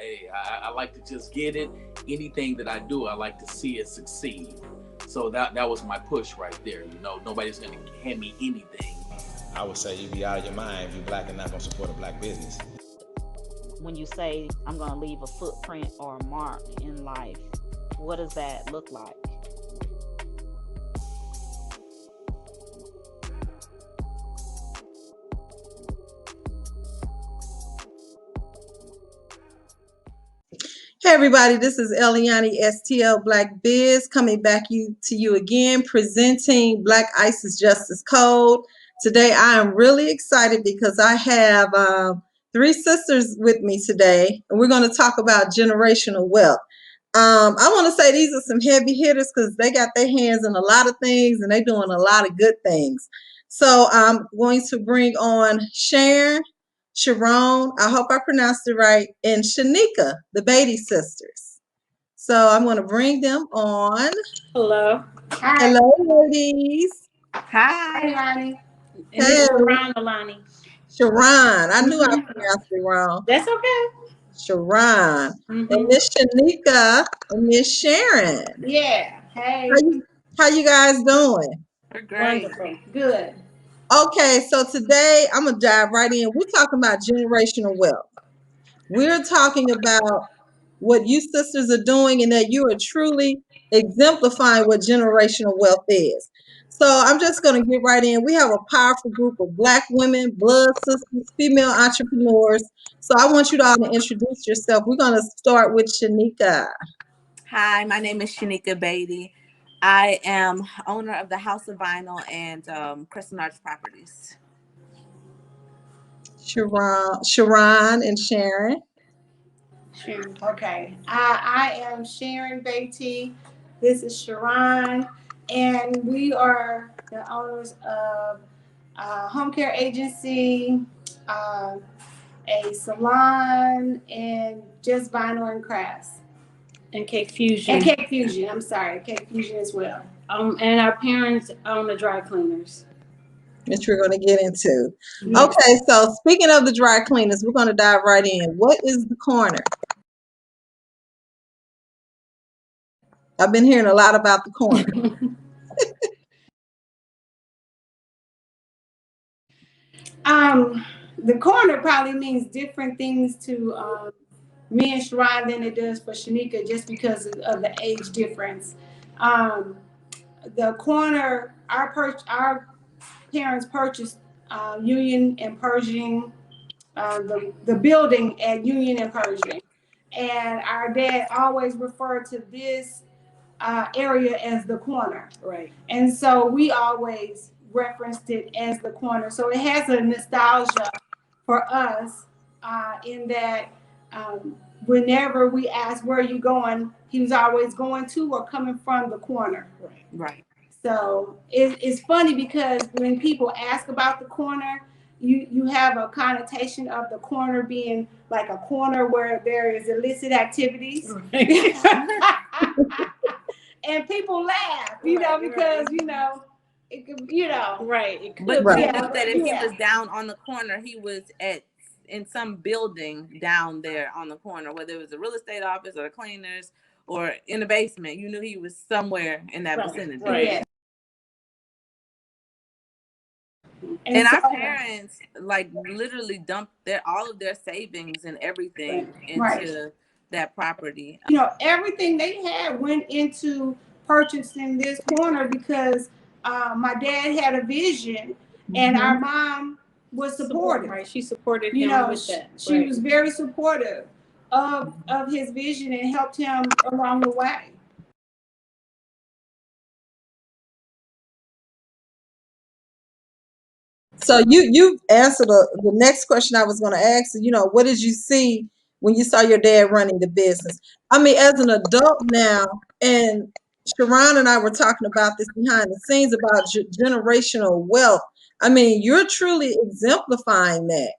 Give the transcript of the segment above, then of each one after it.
hey, I like to just get it. Anything that I do, I like to see it succeed. So that was my push right there. You know, nobody's gonna hand me anything. I would say you be out of your mind if you black and not gonna support a black business. When you say I'm going to leave a footprint or a mark in life, what does that look like? Hey everybody, this is Eliani STL Black Biz coming back to you again, presenting Black ISIS Justice Code. Today I am really excited because I have three sisters with me today, and we're going to talk about generational wealth. I want to say these are some heavy hitters because they got their hands in a lot of things and they're doing a lot of good things. So I'm going to bring on Sharon, I hope I pronounced it right, and Shanika, the Beatty Sisters. So I'm going to bring them on. Hello. Hi. Hello, ladies. Hi. Lonnie. And this is Sharon Alani. Sharon. I knew I pronounced it wrong. That's okay. Sharon. And Miss Shanika and Miss Sharon. Yeah. Hey. How you guys doing? We're great. Wonderful. Good. Okay, so today I'm going to dive right in. We're talking about generational wealth. We're talking about what you sisters are doing and that you are truly exemplifying what generational wealth is. So I'm just going to get right in. We have a powerful group of Black women, blood sisters, female entrepreneurs. So I want you all to introduce yourself. We're going to start with Shanika. Hi, my name is Shanika Beatty. I am owner of the House of Vinyl and Crystal Arch Properties. Sharon and Sharon. Okay. I am Sharon Beatty. This is Sharon. And we are the owners of a home care agency, a salon, and just vinyl and crafts. And Cake Fusion. And Cake Fusion. I'm sorry. Cake Fusion as well. And our parents own the dry cleaners, Which we're going to get into. Yes. Okay, so speaking of the dry cleaners, we're going to dive right in. What is the corner? I've been hearing a lot about the corner. The corner probably means different things to me and Sharon than it does for Shanika, just because of the age difference. The corner, our parents purchased Union and Pershing, the building at Union and Pershing, and our dad always referred to this area as the corner. Right. And so we always referenced it as the corner. So it has a nostalgia for us in that whenever we asked where are you going, he was always going to or coming from the corner. Right. So it's funny because when people ask about the corner, you have a connotation of the corner being like a corner where there is illicit activities. Right. And people laugh, because, it could, Right. It could, but right. You know that if he was down on the corner, he was in some building down there on the corner, whether it was a real estate office or the cleaners or in the basement. You knew he was somewhere in that vicinity. Right. Yeah. And our parents literally dumped all of their savings and everything into that property. Everything they had went into purchasing this corner because my dad had a vision and our mom was supportive. Right. She supported him with that. She was very supportive of his vision and helped him along the way. So you answered the next question I was going to ask. What did you see when you saw your dad running the business? I mean, as an adult now, and Sharon and I were talking about this behind the scenes about generational wealth. I mean, you're truly exemplifying that.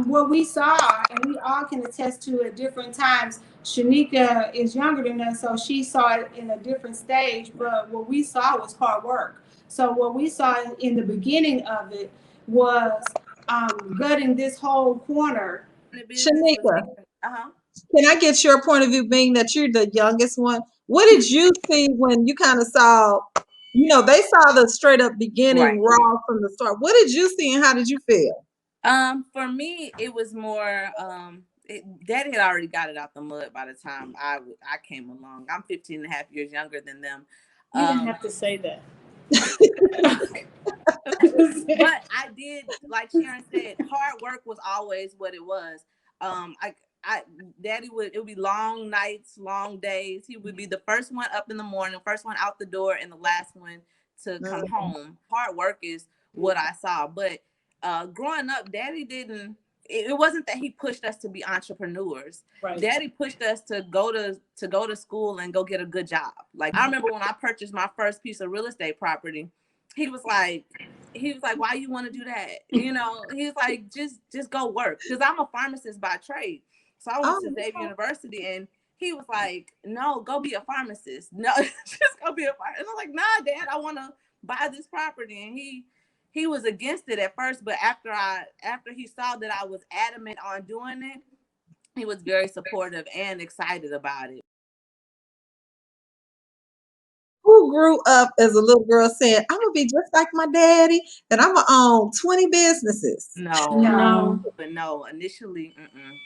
What we saw, and we all can attest to at different times, Shanika is younger than us, so she saw it in a different stage, but what we saw was hard work. So what we saw in the beginning of it was gutting this whole corner. Shanika, Can I get your point of view, being that you're the youngest one? What did you see when you kind of saw, they saw the straight up beginning Right. raw from the start. What did you see and how did you feel? For me, it was more, Daddy had already got it out the mud by the time I came along. I'm 15 and a half years younger than them. You didn't have to say that. But I did, like Sharon said, hard work was always what it was. Daddy it would be long nights, long days. He would be the first one up in the morning, first one out the door, and the last one to come home. Hard work is what I saw. But growing up, Daddy didn't. It wasn't that he pushed us to be entrepreneurs. Right. Daddy pushed us to go to school and go get a good job. Like, I remember when I purchased my first piece of real estate property, he was like, why you want to do that? He's like, just go work. Because I'm a pharmacist by trade. So I went to Xavier University, and he was like, no, go be a pharmacist. No, just go be a pharmacist. And I'm like, nah, Dad, I want to buy this property. And he was against it at first, but after he saw that I was adamant on doing it, he was very supportive and excited about it. Who grew up as a little girl saying, I'm gonna be just like my daddy and I'm gonna own 20 businesses? No. But no, initially,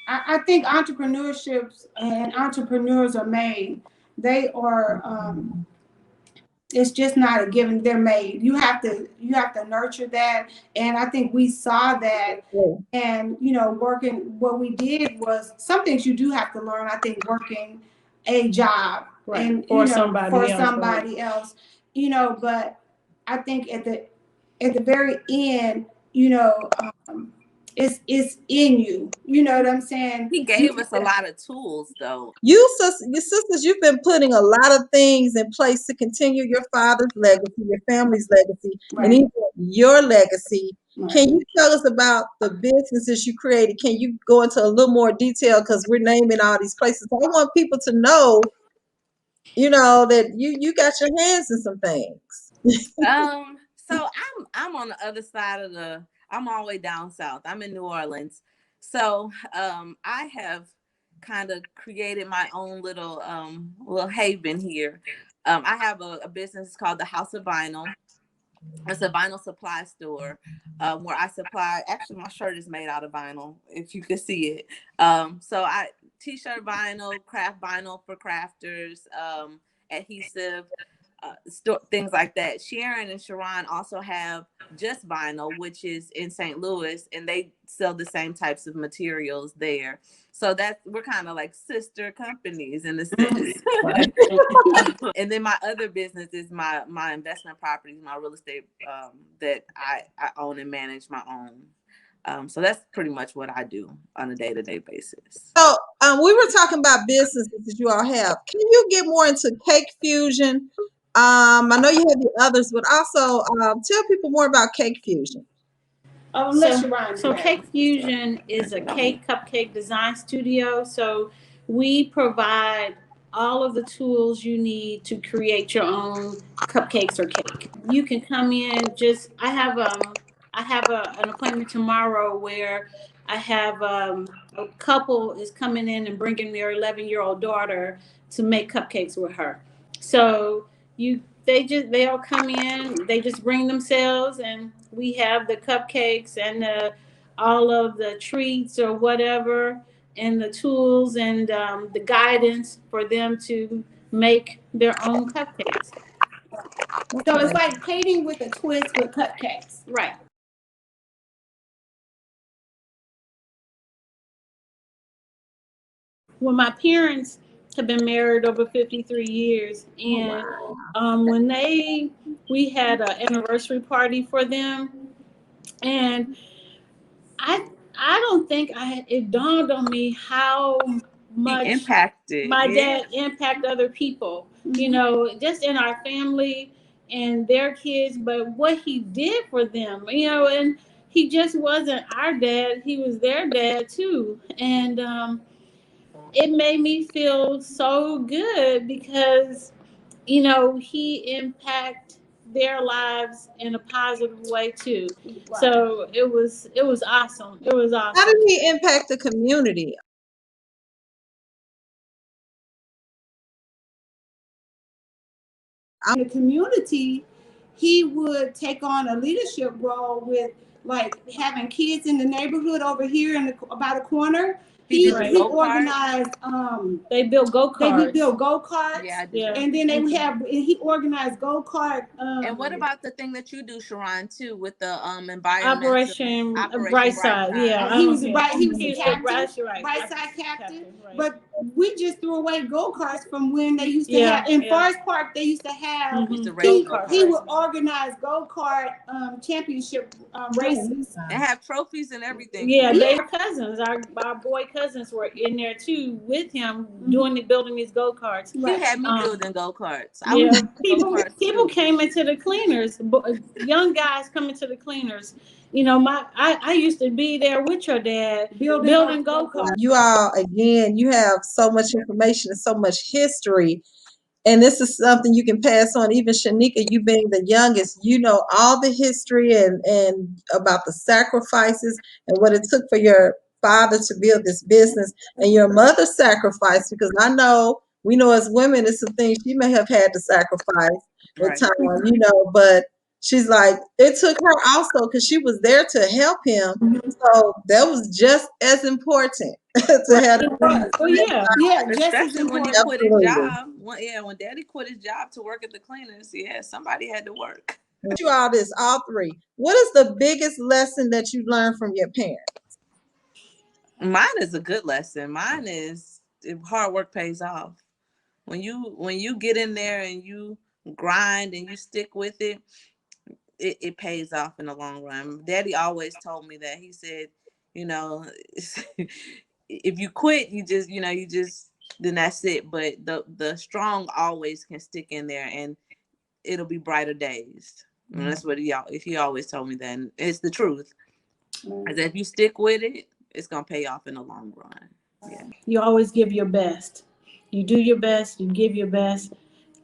I think entrepreneurships and entrepreneurs are made. They are it's just not a given. They're made. You have to nurture that. And I think we saw that. And working, what we did was, some things you do have to learn. I think working a job, right, and for somebody else, but I think at the very end, it's in you. You know what I'm saying? He gave us a lot of tools, though. Your sisters, you've been putting a lot of things in place to continue your father's legacy, your family's legacy, Right. and even your legacy. Right. Can you tell us about the businesses you created? Can you go into a little more detail, because we're naming all these places? I want people to know, that you got your hands in some things. So I'm on the other side of I'm all the way down south. I'm in New Orleans. So I have kind of created my own little haven here. I have a business called the House of Vinyl. It's a vinyl supply store where I supply. Actually, my shirt is made out of vinyl, if you could see it. So I t-shirt vinyl, craft vinyl for crafters, adhesive, things like that. Sharon and Sharon also have Just Vinyl, which is in St. Louis, and they sell the same types of materials there. So we're kind of like sister companies in a sense. And then my other business is my investment properties, my real estate that I own and manage my own. So that's pretty much what I do on a day-to-day basis. So we were talking about businesses that you all have. Can you get more into Cake Fusion? I know you have the others, but also tell people more about Cake Fusion. So Cake Fusion is a cupcake design studio. So we provide all of the tools you need to create your own cupcakes or cake. You can come in. I have an appointment tomorrow where I have a couple is coming in and bringing their 11-year-old daughter to make cupcakes with her. So they all come in, they just bring themselves, and we have the cupcakes and all of the treats or whatever, and the tools and the guidance for them to make their own cupcakes. So it's like plating with a twist with cupcakes. Right. Well, my parents have been married over 53 years, and when we had an anniversary party for them, and I don't think it dawned on me how much my dad impacted other people, just in our family and their kids, but what he did for them, and he just wasn't our dad, he was their dad too. And it made me feel so good because, he impacted their lives in a positive way too. Wow. So it was awesome. It was awesome. How did he impact the community? in the community, he would take on a leadership role with like having kids in the neighborhood over here in the about a corner. He organized they built go-karts. They built go-karts. Yeah. And then they would have he organized go-kart and what about the thing that you do, Sharon, too, with the environmental Operation Brightside? Yeah, he was a captain, Brightside captain. Right. But we just threw away go-karts from when they used to have in Forest Park. They used to have he would organize go-kart championship races and have trophies and everything. Yeah, they were cousins. Our boy cousins were in there too with him building these go-karts. He had me building go-karts. People came into the cleaners, young guys coming to the cleaners. You know, I used to be there with your dad building go-karts. You all, again, you have so much information and so much history. And this is something you can pass on. Even Shanika, you being the youngest, you know all the history and about the sacrifices and what it took for your father to build this business and your mother's sacrifice. Because we know as women, it's some things she may have had to sacrifice at times, but she's like, it took her also because she was there to help him. So that was just as important to have. Just as important. When he quit his job. When Daddy quit his job to work at the cleaners, somebody had to work. You all three. What is the biggest lesson that you learned from your parents? Mine is a good lesson. Mine is if hard work pays off. When you get in there and you grind and you stick with it, it pays off in the long run. Daddy always told me that. He said, if you quit, you just then that's it. But the strong always can stick in there and it'll be brighter days. And that's what he always told me that. And it's the truth. That if you stick with it, it's gonna pay off in the long run. Yeah. You always give your best. You do your best, you give your best,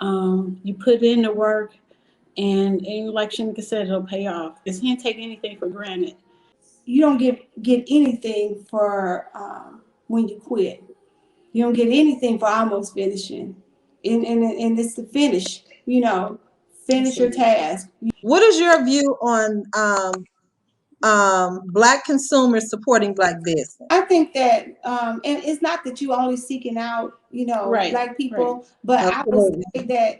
you put in the work, and like Shanika said, it'll pay off. Because you can't take anything for granted. You don't get anything for when you quit. You don't get anything for almost finishing. And it's the finish, finish your task. What is your view on Black consumers supporting Black business? I think that, and it's not that you only seeking out, Black people, but absolutely. I would say that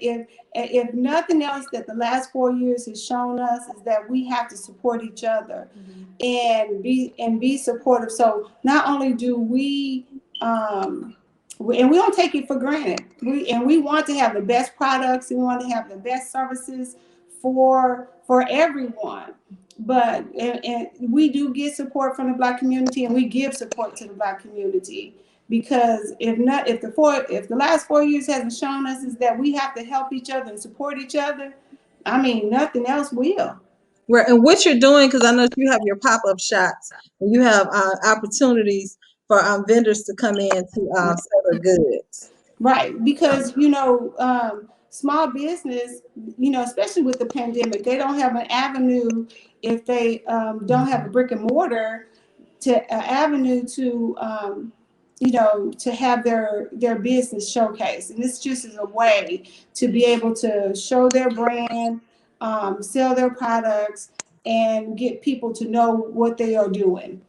if nothing else that the last 4 years has shown us is that we have to support each other and be supportive. So not only do we, and we don't take it for granted. We want to have the best products. We want to have the best services for everyone. But and we do get support from the Black community, and we give support to the Black community because if the last 4 years hasn't shown us is that we have to help each other and support each other. I mean, nothing else will. And what you're doing, because I know you have your pop-up shops, and you have opportunities for vendors to come in to sell their goods. Right, because small business, especially with the pandemic, they don't have an avenue if they don't have a brick and mortar avenue to to have their business showcased. And this just is a way to be able to show their brand, sell their products, and get people to know what they are doing.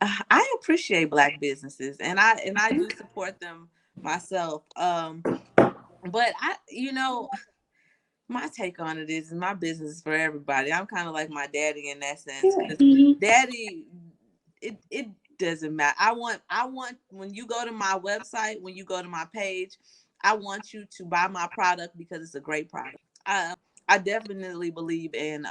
I appreciate Black businesses, and I do support them myself. But my take on it is my business is for everybody. I'm kind of like my daddy in that sense. Daddy, it doesn't matter. I want when you go to my website, when you go to my page, I want you to buy my product because it's a great product. I definitely believe in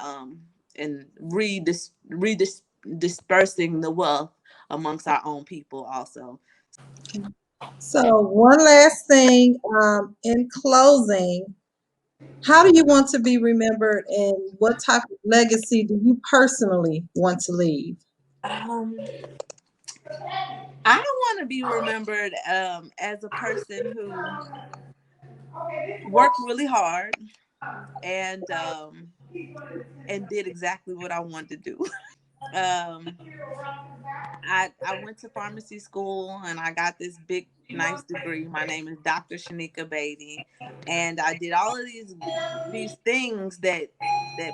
dispersing the wealth amongst our own people also. So one last thing, in closing, how do you want to be remembered and what type of legacy do you personally want to leave? I want to be remembered as a person who worked really hard and did exactly what I wanted to do. I went to pharmacy school and I got this big nice degree. My name is Dr. Shanika Beatty, and I did all of these things that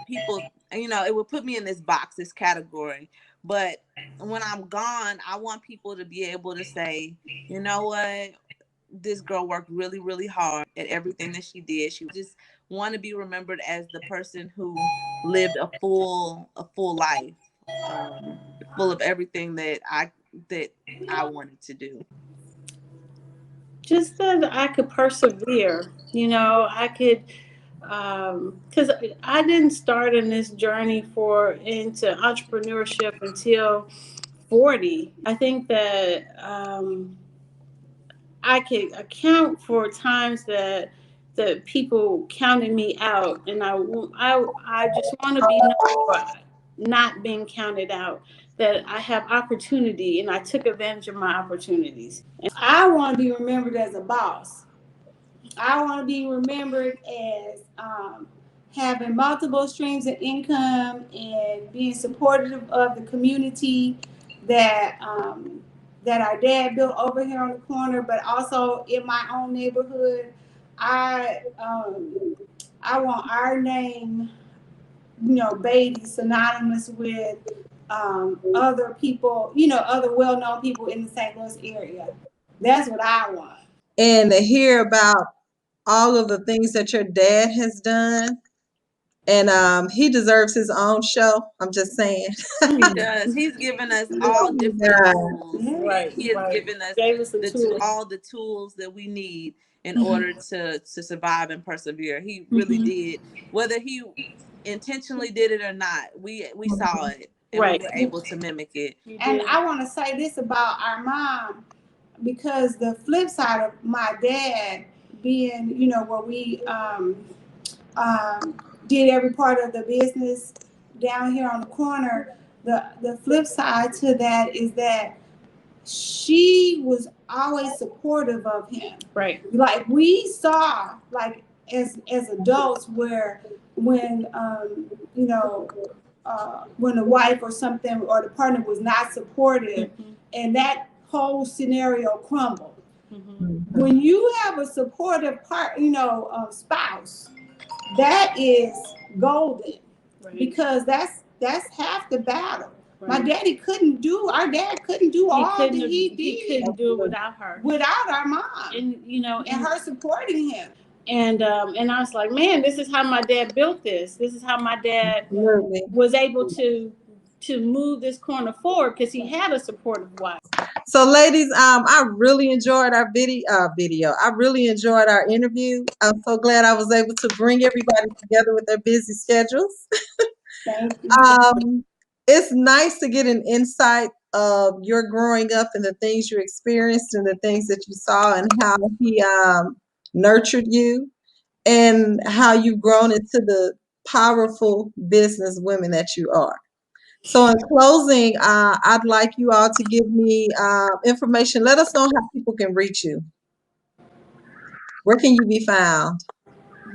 people, it would put me in this box, this category. But when I'm gone, I want people to be able to say, you know what, this girl worked really, really hard at everything that she did. She just want to be remembered as the person who lived a full life, full of everything that I wanted to do. Just that I could persevere. I could, because I didn't start in this journey into entrepreneurship until 40. I think that I could account for times that people counted me out, and I just want to be known for not being counted out. That I have opportunity, and I took advantage of my opportunities. I want to be remembered as a boss. I want to be remembered as having multiple streams of income and being supportive of the community that that our dad built over here on the corner, but also in my own neighborhood. I want our name, Beatty, synonymous with other people, other well-known people in the St. Louis area. That's what I want. And to hear about all of the things that your dad has done. And he deserves his own show. I'm just saying. He does. He's given us all different tools. Right. He has given us all the tools that we need in order to survive and persevere. He really did. Whether he intentionally did it or not, we saw it and we were able to mimic it. And I want to say this about our mom, because the flip side of my dad being, where we did every part of the business down here on the corner, the flip side to that is that she was always supportive of him. Right. Like we saw, like as adults, where when when the wife or something or the partner was not supportive, and that whole scenario crumbled. When you have a supportive spouse, that is golden, because that's half the battle. Right. Our dad couldn't do all that he did. He couldn't do it without her. Without our mom. And her supporting him. And I was like, man, this is how my dad built this. This is how my dad was able to move this corner forward, because he had a supportive wife. So, ladies, I really enjoyed our video. I really enjoyed our interview. I'm so glad I was able to bring everybody together with their busy schedules. Thank you. It's nice to get an insight of your growing up and the things you experienced and the things that you saw, and how he nurtured you, and how you've grown into the powerful business women that you are. So in closing, I'd like you all to give me information. Let us know how people can reach you. Where can you be found?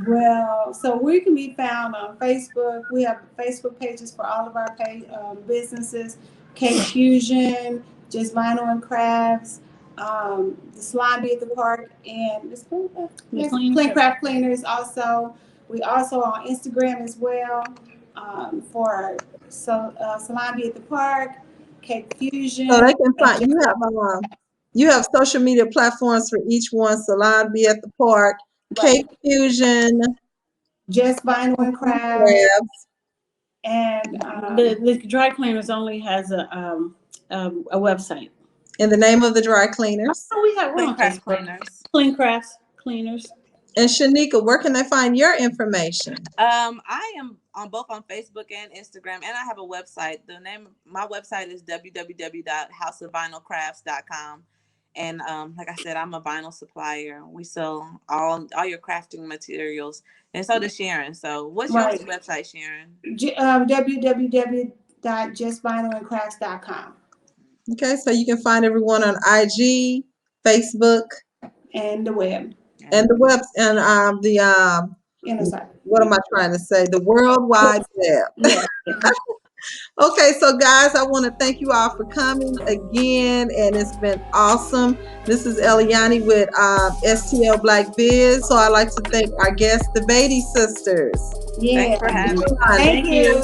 Well, so we can be found on Facebook. We have Facebook pages for all of our businesses: Cake Fusion, Just Vinyl and Crafts, the Salon Be at the Park, and Clean Craft Cleaners. Also, we also on Instagram as well for Salon Be at the Park, Cake Fusion. So they can find you have social media platforms for each one: Salon Be at the Park, Cake Fusion, Just Vinyl and Crafts, and the dry cleaners only has a website. And the name of the dry cleaners? Oh, we have Clean Craft Cleaners. Clean Crafts Cleaners. And Shanika, where can they find your information? I am both on Facebook and Instagram, and I have a website. The name of my website is www.houseofvinylcrafts.com. And like I said, I'm a vinyl supplier. We sell all your crafting materials, and so does Sharon. So what's your website, Sharon? www.justvinylandcrafts.com. Okay, so you can find everyone on IG, Facebook, and the web. And the web, and what am I trying to say? The World Wide Web. Yeah. Okay, so guys, I want to thank you all for coming again, and it's been awesome. This is Eliani with STL Black Biz. So I'd like to thank our guests, the Beatty Sisters. Yeah. Thanks for having me. Thank you.